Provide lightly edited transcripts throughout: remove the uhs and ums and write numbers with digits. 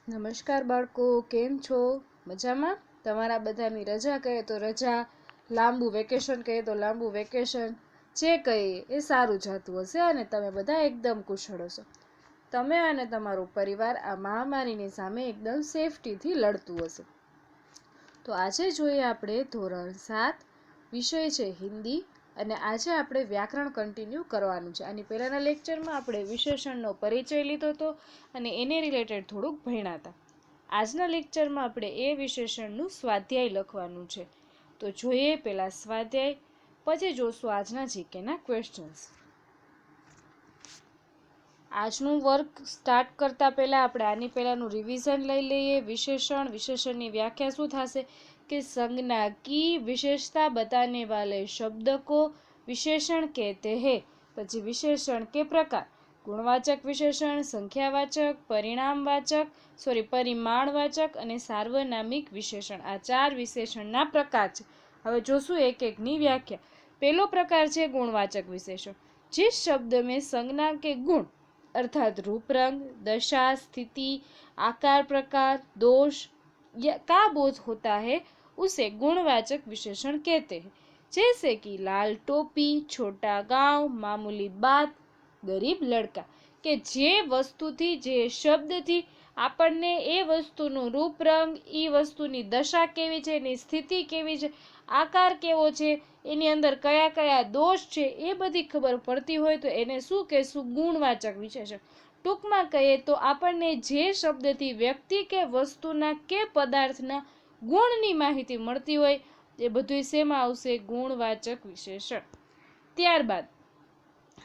નમસ્કાર બાળકો, કેમ છો? મજામાં? તમારા બધાની રજા કહે તો રજા, લાંબુ વેકેશન કહે તો લાંબુ વેકેશન, જે કહીએ એ સારું જતું હશે અને તમે બધા એકદમ કુશળ હશો. તમે અને તમારો પરિવાર આ મહામારીની સામે એકદમ સેફટીથી લડતું હશે. તો આજે જોઈએ આપણે ધોરણ 7, વિષય છે હિન્દી, અને આજે આપણે વ્યાકરણ કન્ટિન્યુ કરવાનું છે. આની પહેલાના લેક્ચરમાં આપણે વિશેષણનો પરિચય લીધો હતો અને એને રિલેટેડ થોડુંક ભણ્યા હતા. આજના લેક્ચરમાં આપણે એ વિશેષણનું સ્વાધ્યાય લખવાનું છે. તો જોઈએ પહેલા સ્વાધ્યાય, પછી જોશું આજના જીકેના ક્વેશ્ચન્સ. આજનું વર્ક સ્ટાર્ટ કરતા પહેલા આપણે આની પહેલાનું રિવિઝન લઈ લઈએ. વિશેષણની વ્યાખ્યા શું થશે કે संज्ञा की विशेषता बताने वाले शब्द को विशेषण कहते हैं. પછી વિશેષણ કે પ્રકાર: ગુણવાચક વિશેષણ, સંખ્યાવાચક, પરિમાણવાચક અને સાર્વનામિક વિશેષણ. આ 4 વિશેષણના પ્રકાર છે. હવે જોશું એક એકની વ્યાખ્યા. પહેલો પ્રકાર છે ગુણવાચક વિશેષણ. जिस शब्द में संज्ञा के गुण अर्थात रूप, रंग, दशा, स्थिति, आकार, प्रकार, दोष का बोध होता है उसे गुणवाचक विशेषण कहते हैं. जैसे कि लाल टोपी, छोटा गांव, मामूली बात, गरीब लड़का. કે જે વસ્તુથી, જે શબ્દથી આપણને એ વસ્તુનું રૂપ, રંગ, એ વસ્તુની દશા કેવી છે, એની સ્થિતિ કેવી છે, આકાર કેવો છે, એની અંદર કયા કયા દોષ છે, એ બધી ખબર પડતી હોય તો એને શું કહેશું? ગુણવાચક વિશેષણ. ટૂંકમાં કહીએ તો આપણને જે શબ્દથી વ્યક્તિ કે વસ્તુના કે પદાર્થના ગુણની માહિતી મળતી હોય એ બધું શેમાં આવશે? ગુણવાચક વિશેષણ. ત્યારબાદ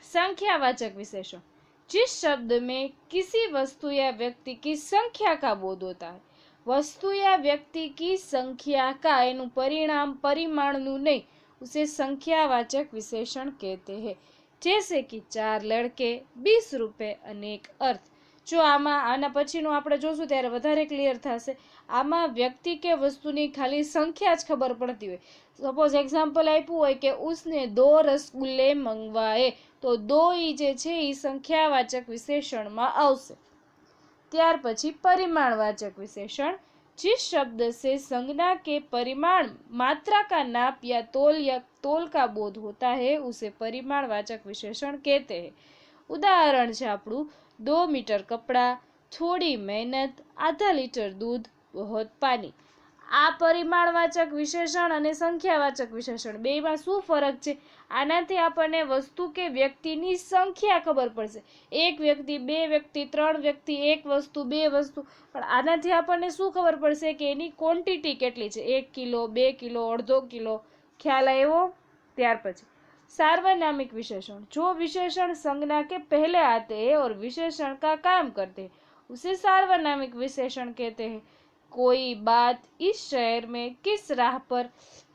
संख्यावाचक विशेषण. जिस शब्द में किसी वस्तु या व्यक्ति की संख्या का बोध होता है. वस्तु या व्यक्ति की संख्या का एनु परिमाण नहीं, उसे संख्यावाचक विशेषण कहते हैं. जैसे कि 4 लड़के, 20 रुपए અને એક અર્થ. જો આના પછીનું આપણે જોશું ત્યારે વધારે ક્લિયર થશે. આમાં વ્યક્તિ કે વસ્તુની ખાલી સંખ્યા જ ખબર પડતી હોય. સપોઝ એક્ઝામ્પલ આપ્યું હોય કે ઉસને 2 રસગુલ્લે મંગવાએ, તો 2 જે છે એ સંખ્યાવાચક વિશેષણમાં આવશે. ત્યાર પછી परिमाणवाचक विशेषण. जिस शब्द से संज्ञा के परिमाण, मात्रा का नाप या तोल का बोध होता है उसे परिमाणवाचक विशेषण कहते हैं. उदाहरण છે આપણું 2 मीटर कपड़ा, थोड़ी मेहनत, आधा लीटर दूध, बहुत पानी. આ પરિમાણવાચક વિશેષણ અને સંખ્યાવાચક વિશેષણ બેમાં શું ફરક છે? આનાથી આપણને વસ્તુ કે વ્યક્તિની સંખ્યા ખબર પડશે. 1 વ્યક્તિ, 2 વ્યક્તિ, 3 વ્યક્તિ, 1 વસ્તુ, 2 વસ્તુ. પણ આનાથી આપણને શું ખબર પડશે કે એની ક્વોન્ટિટી કેટલી છે? 1 કિલો, 2 કિલો, અડધો કિલો. ખ્યાલ આવ્યો? ત્યાર પછી सार्वनामिक विशेषण. जो विशेषण संज्ञा के पहले आते हैं और विशेषण का काम करते हैं उसे सार्वनामिक विशेषण कहते हैं. कोई बात इस शहर में किस राह पर,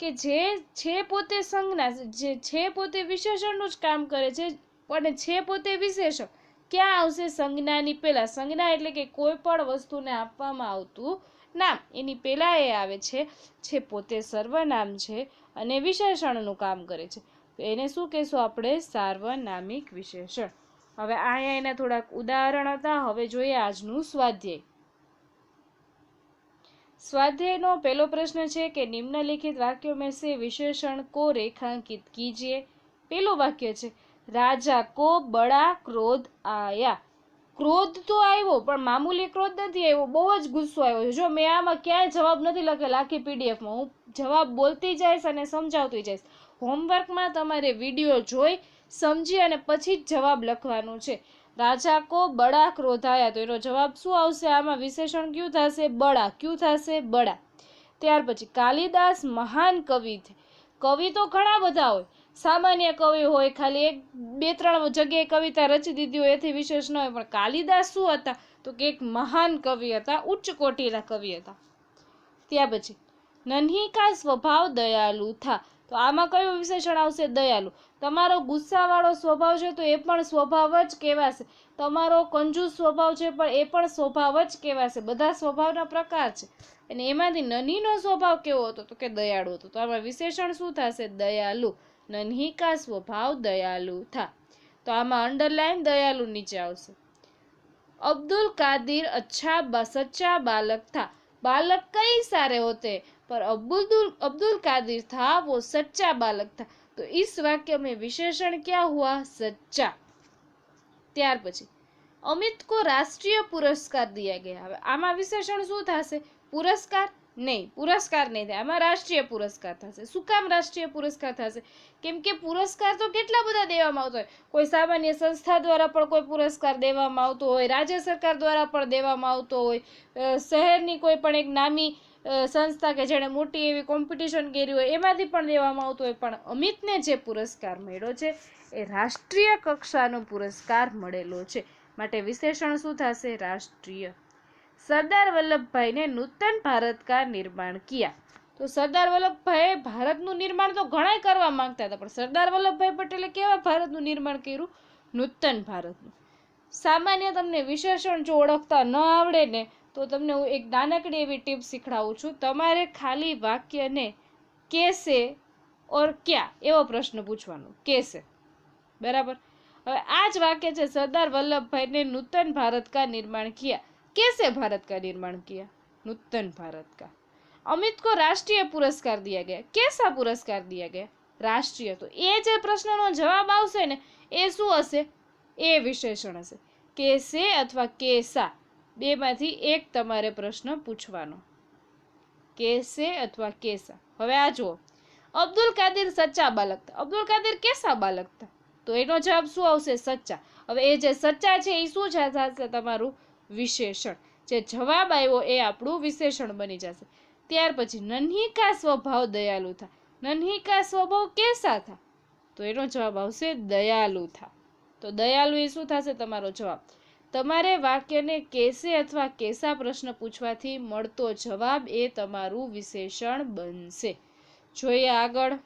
કે જે છે પોતે સંજ્ઞા, જે છે પોતે વિશેષણનું જ કામ કરે છે અને છે પોતે વિશેષણ ક્યાં આવશે? સંજ્ઞાની પહેલા. સંજ્ઞા એટલે કે કોઈ પણ વસ્તુને આપવામાં આવતું નામ, એની પહેલા એ આવે છે. છે પોતે સર્વનામ છે અને વિશેષણનું કામ કરે છે, એને શું કહેશું આપણે? સાર્વનામિક વિશેષણ. હવે અહીંયા એના થોડાક ઉદાહરણ હતા. હવે જોઈએ આજનું સ્વાધ્યાય. स्वाध्याय पहलो प्रश्न है कि निम्नलिखित वाक्यों में से विशेषण को रेखांकित कीजिए. पहलो वाक्य है राजा को बड़ा क्रोध आया. क्रोध तो आयो पण मामूली क्रोध नहीं आयो, बहुत ज गुस्सो आयो. जो मैं आमा क्या जवाब नहीं लखेला आखी पीडीएफ में, हूँ जवाब बोलती जाइश अने समझावती जाइश. होमवर्क में तमारे विडियो जोई समझी अने पछी ज जवाब लखवानुं छे. राजा को बड़ा क्रोध आया, तो एनो जवाब शुं आवशे? आमां विशेषण क्यों थशे? बड़ा. क्यों थशे? बड़ा. त्यार पछी कालिदास महान कवि थे. कवि तो घणा बधा होय, सामान्य कवि होय, खाली 1-2-3 जग्याए कविता रची दीधी होय एथी विशेष न होय. पण कालिदास शुं हता? तो के एक महान कवि हता, उच्च कोटीना कवि हता. त्यार पछी नन्ही का स्वभाव दयालु था. तो आमां कयो विशेषण आवशे? दयालु. તમારો ગુસ્સાવાળો સ્વભાવ છે તો એ પણ સ્વભાવ જ કહેવાશે. તમારો કંજૂસ સ્વભાવ છે પણ એ પણ સ્વભાવ જ કહેવાશે. બધા સ્વભાવના પ્રકાર છે અને એમાંથી નન્હીનો સ્વભાવ કેવો હતો? તો કે દયાળુ હતો. તો આમાં વિશેષણ શું થશે? દયાલુ. નન્હી કા સ્વભાવ દયાલુ થા. તો આમાં અંડરલાઈન દયાલુ નીચે આવશે. अब्दुल कादिर सच्चा बालक था। बालक कई सारे होते हैं, पर अब्दुल कादिर था वो सच्चा बालक था। तो इस वाक्य में विशेषण क्या हुआ? सच्चा। ત્યાર પછી અમિત કો રાષ્ટ્રીય પુરસ્કાર દિયા ગયા। હવે આમાં વિશેષણ શું થશે? પુરસ્કાર નહીં, પુરસ્કાર નહીં થાય, આમાં રાષ્ટ્રીય પુરસ્કાર થશે। શું કામ રાષ્ટ્રીય પુરસ્કાર થશે? કેમ કે પુરસ્કાર તો કેટલા બધા દેવામાં આવતો હોય, કોઈ સામાન્ય સંસ્થા દ્વારા પણ કોઈ પુરસ્કાર દેવામાં આવતો હોય, રાજ્ય સરકાર દ્વારા પણ દેવામાં આવતો હોય, શહેરની કોઈ પણ એક નામી સંસ્થા કે જેણે મોટી એવી કોમ્પિટિશન કરી હોય એમાંથી પણ દેવામાં આવતો હોય, પણ અમિતને જે પુરસ્કાર મળ્યો છે એ રાષ્ટ્રીય કક્ષાનો પુરસ્કાર મળેલો છે, માટે વિશેષણ શું થશે? રાષ્ટ્રીય। સરદાર વલ્લભભાઈને નૂતન ભારત કા નિર્માણ કિયા। તો સરદાર વલ્લભભાઈ ભારતનું નિર્માણ તો ઘણાય કરવા માંગતા હતા, પણ સરદાર વલ્લભભાઈ પટેલે કેવા ભારતનું નિર્માણ કર્યું? નૂતન ભારતનું। સામાન્ય તમને વિશેષણ જો ઓળખતા ન આવડે ને તો તમને હું એક નાનકડી એવી ટીપ શીખડાવું છું। તમારે ખાલી વાક્યને કેસે ઓર ક્યા એવો પ્રશ્ન પૂછવાનો, કેસે, બરાબર। હવે આ જ વાક્ય છે, સરદાર વલ્લભભાઈને નૂતન ભારત કા નિર્માણ કિયા। कैसे भारत का निर्माण किया? नूतन भारत का। अमित को राष्ट्रीय पुरस्कार दिया गया। कैसा पुरस्कार दिया गया? राष्ट्रीय। तो ये जे प्रश्नનો જવાબ આવશે ને એ શું હશે? એ વિશેષણ હશે। કેસે અથવા કેસા બેમાંથી એક તમારે પ્રશ્ન પૂછવાનો, કેસે અથવા કેસા। હવે આ જુઓ, અબ્દુલ કાદિર સચ્ચા બાલક था। અબ્દુલ કાદિર કેસા બાલક था? તો એનો જવાબ શું આવશે? સચ્ચા। હવે એ જે સચ્ચા છે એ શું થશે? તમારું વિશેષણ। જે જવાબ આવ્યો એ આપણું વિશેષણ બની જશે। ત્યાર પછી નન્ही का स्वभाव दयालु था। नन्ही का स्वभाव कैसा था? તો એનો જવાબ આવશે દયાલુ था। તો દયાલુ એ શું થશે? તમારો જવાબ। તમારે વાક્યને કેસે અથવા કેસા પ્રશ્ન પૂછવાથી મળતો જવાબ એ તમારું વિશેષણ બનશે। જોઈએ આગળ।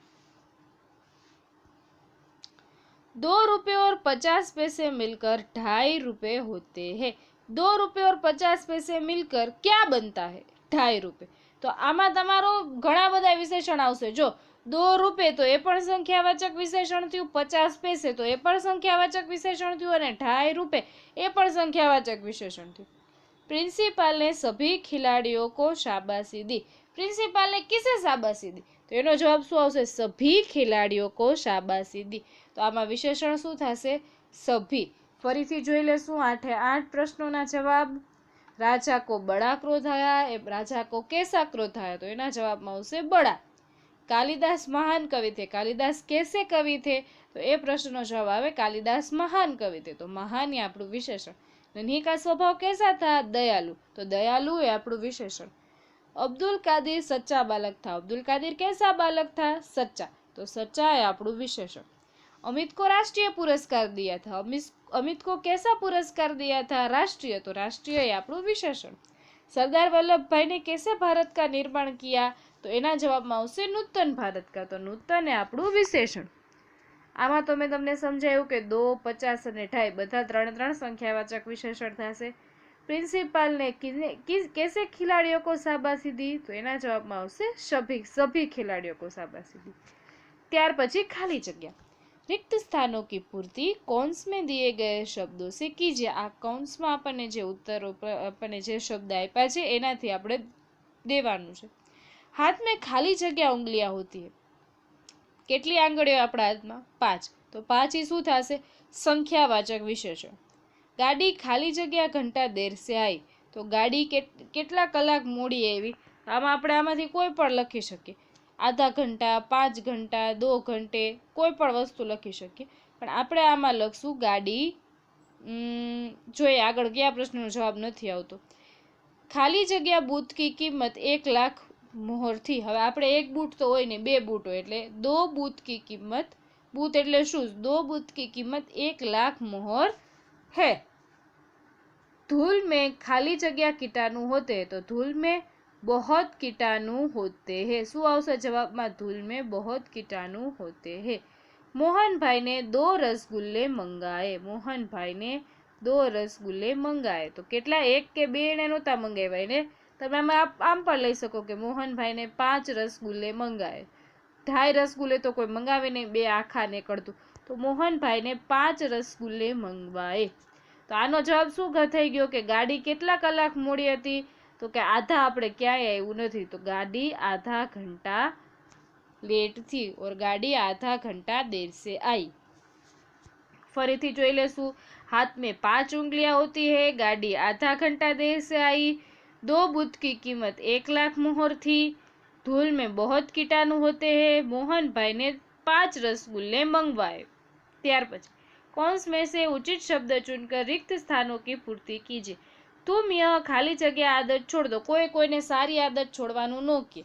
2 रुपये और 50 पैसे मिलकर 2.5 रुपये होते हैं। 2 रुपये और 50 पैसे मिलकर क्या बनता है? 2.5 रुपये। तो आमा तमारो घणा बधा विशेषण आवशे। जो 2 रुपये तो ए पण संख्यावाचक विशेषण थयुं, 50 पैसे तो ए पण संख्यावाचक विशेषण थयुं अने 2.5 रुपये ए पण संख्यावाचक विशेषण थयुं। प्रिंसिपल ने सभी खिलाड़ियों को शाबाशी दी। प्रिंसिपल ने किसे शाबाशी दी? तो एनो जवाब शुं आवशे? सभी खिलाड़ियों को शाबाशी दी। तो आमां विशेषण शुं थशे? सभी। फरीथी जोई लेशुं 8 प्रश्नोना जवाब। राजा को बड़ा क्रोध आया, राजा को कैसा क्रोध आया? तो एना जवाबमां आवशे बड़ा। कालिदास महान कवि थे, कालिदास कैसे कवि थे? तो ए प्रश्ननो जवाब आवे कालिदास महान कवि थे। तो महान ए आपणुं विशेषण। नन्ही का स्वभाव कैसा था? दयालु। तो दयालु ए आपणुं विशेषण। अब्दुल कादिर सच्चा बालक था। अब्दुल कादिर कैसा बालक था? सच्चा। तो सच्चा है आपणुं विशेषण। अमित को राष्ट्रीय पुरस्कार दिया था। अमित को कैसा पुरस्कार दिया था? राष्ट्रीय। तो राष्ट्रीय है आपणुं विशेषण। सरदार वल्लभ भाई ने कैसे भारत का निर्माण किया? तो एना जवाबमां आवशे नूतन भारत का। तो नूतन है आपणुं विशेषण। आमां तो मैं तमने समजाव्युं के 2, 50 અને 2.5 બધા 3 संख्यावाचक विशेषण थशे। प्रिंसिपल ने कैसे खिलाड़ियों को शाबाशी दी? तो एना जवाबमां आवशे सभी खिलाड़ियों को शाबाशी दी। त्यार पछी खाली जग्या। रिक्त स्थानों की पूर्ति कौंस में दिए गए शब्दों से कीजिए। आ कौंस में आपने जे उत्तरों आपने जे शब्द आप्या छे एनाथी आपणे देवानुं छे। हाथ में खाली जग्या उंगलियां होती है। કેટલી આંગળીઓ આપણા હાથમાં? 5। તો 5 એ શું થશે? સંખ્યાવાચક વિશેષણ। ગાડી ખાલી જગ્યા ઘંટા દેર સે आई। તો ગાડી કેટલા કલાક મોડી આવી? આમાં આપણે આમાંથી કોઈ પણ લખી શકીએ। આધા ઘંટા, 5 ઘંટા, 2 ઘંटे, કોઈ પણ વસ્તુ લખી શકીએ, પણ આપણે આમાં લખશું ગાડી। જોઈએ આગળ કયા પ્રશ્નનો જવાબ નથી આવતો। ખાલી જગ્યા બૂટ की किंमत 1 लाख मोहर थी। हवे आपणे एक बूट तो होय ने, 2 बूट होय एटले 2 बूट की किंमत, बूट एटले शूज, 2 बूट की किंमत 1 लाख मोहर है। धूल में खाली जगह कीटाणु होते हैं। तो धूल में बहुत कीटाणु होते हैं। શું આવશે જવાબમાં? धूल में बहुत कीटाणु होते हैं। मोहन भाई ने 2 रसगुल्ले मंगाए। मोहन भाई ने 2 रसगुल्ले मंगाए। तो કેટલા? 1 કે 2 એને નહોતા મંગાવ્યા એને તમે આમ પણ લઈ શકો કે મોહનભાઈ ને 5 રસગુલ્લે મંગાए। 2.5 રસગુલ્લે તો કોઈ મંગાવે નહીં, 2 આખા નીકળતું। તો મોહનભાઈ ને 5 રસગુલ્લે મંગવાए। તો તો આનો જવાબ શું થઈ ગયો કે ગાડી કેટલા કલાક મોડી હતી? તો કે આધા, આપણે ક્યાંય આવ્યું નથી, તો ગાડી आधा घंटा लेट थी और गाड़ी आधा घंटा देर से आई। फरीथी जोई लेशु, हाथ में 5 उंगलियां होती है, गाड़ी आधा घंटा देर से आई, 2 बुध की कीमत 1 लाख मोहर थी, धूल में बहुत कीटाणु होते हैं, मोहन भाई ने 5 रसगुल्ले मंगवाए। ત્યાર પછી कौंस में से उचित शब्द चुनकर रिक्त स्थानों की पूर्ति कीजिए। तुम यह खाली जगह आदत छोड़ दो। कोई कोઈને સારી આદત છોડવાનું ન કે,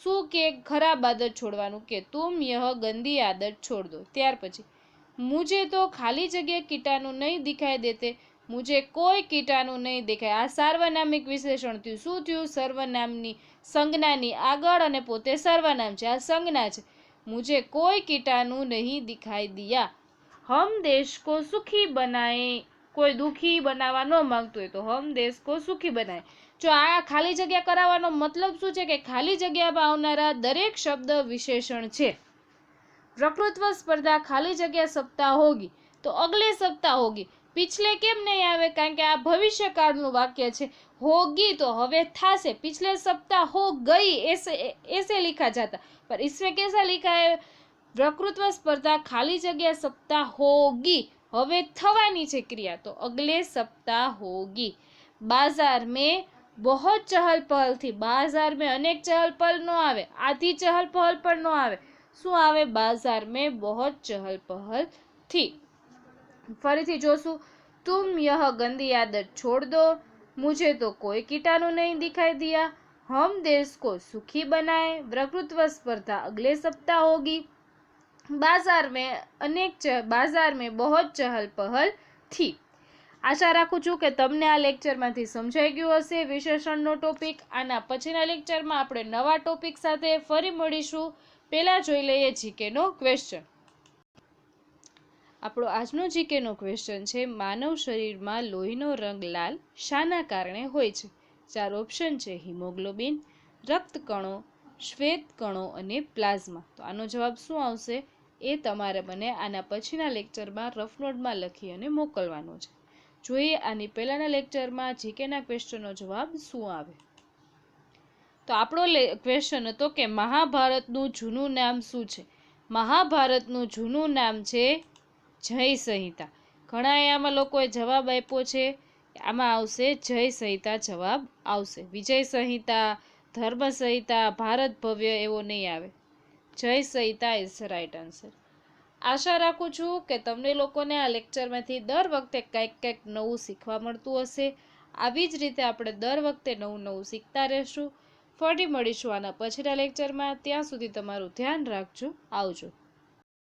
શું કે ખરાબ આદત છોડવાનું કે तुम यह गंदी आदत छोड़ दो। ત્યાર પછી मुझे तो खाली जगह कीटाणु नहीं दिखाई देते, मुझे कोई कीटाणु नहीं देखाય। આ સાર્વનામિક વિશેષણ થયું। શું થયું? સર્વનામની સંજ્ઞાની આગળ અને પોતે સર્વનામ છે, આ સંજ્ઞા છે। मुझे कोई कीटाणु नहीं दिखाई दिया। हम देश को सुखी बनाए, कोई दुखी बनावा न मांगતું હોય તો हम देश को सुखी बनाए। જો આ ખાલી જગ્યા કરાવવાનો મતલબ શું છે કે ખાલી જગ્યામાં આવનારા દરેક શબ્દ વિશેષણ છે। वक्तृत्व स्पर्धा खाली जगह सप्ताह होगी तो अगले सप्ताह होगी। पिछले केम नहीं आवे? कारण के आ भविष्य काळનું वाक्य છે। होगी तो हवे थासे, पिछले सप्ताह हो गई ऐसे लिखा जाता, पर इसमें कैसा लिखा है? वक्तृत्व स्पर्धा खाली जगह सप्ताह होगी, हवे थवानी छे क्रिया, तो अगले सप्ताह होगी। बाजार में बहुत चहल पहल थी, बाजार में अनेक चहल पहल न आवे, आधी चहल पहल पर न आवे, શું આવે? बाजार में बहुत चहल पहल थी। फरीथी जोशु, तुम यह गंदी आदत छोड़ दो, मुझे तो कोई कीटाणु नहीं दिखाई दिया, हम देश को सुखी बनाए, वक्तृत्व स्पर्धा अगले सप्ताह होगी, बाजार में बहुत चहल पहल थी। आशा राखું છું કે તમને આ લેક્ચરમાંથી સમજાઈ ગયું હશે વિશેષણનો ટોપિક। આના પછીના લેક્ચરમાં આપણે નવા ટોપિક સાથે ફરી મળીશું। પહેલા જોઈ લઈએ જીકેનો ક્વેશ્ચન। આપણો આજનો જીકેનો ક્વેશ્ચન છે, માનવ શરીરમાં લોહીનો રંગ લાલ શાના કારણે હોય છે? 4 ઓપ્શન છે, હિમોગ્લોબિન, રક્તકણો, શ્વેતકણો અને પ્લાઝમા। તો આનો જવાબ શું આવશે એ તમારે મને આના પછીના લેક્ચરમાં રફ નોટમાં લખી અને મોકલવાનો છે। જોઈએ આની પહેલાના લેક્ચરમાં જીકેના ક્વેશ્ચનનો જવાબ શું આવે। તો આપણો ક્વેશ્ચન હતો કે મહાભારતનું જૂનું નામ શું છે? મહાભારતનું જૂનું નામ છે જય સંહિતા। ઘણા આમાં લોકોએ જવાબ આપ્યો છે, આમાં આવશે જય સંહિતા જવાબ આવશે। વિજય સંહિતા, ધર્મ સંહિતા, ભારત ભવ્ય એવો નહીં આવે, જય સંહિતા ઇઝ રાઈટ આન્સર। આશા રાખું છું કે તમને લોકોને આ લેક્ચરમાંથી દર વખતે કંઈક નવું શીખવા મળતું હશે। આવી જ રીતે આપણે દર વખતે નવું શીખતા રહેશું। ફરી મળીશું આના પછીના લેક્ચરમાં। ત્યાં સુધી તમારું ધ્યાન રાખજો। આવજો।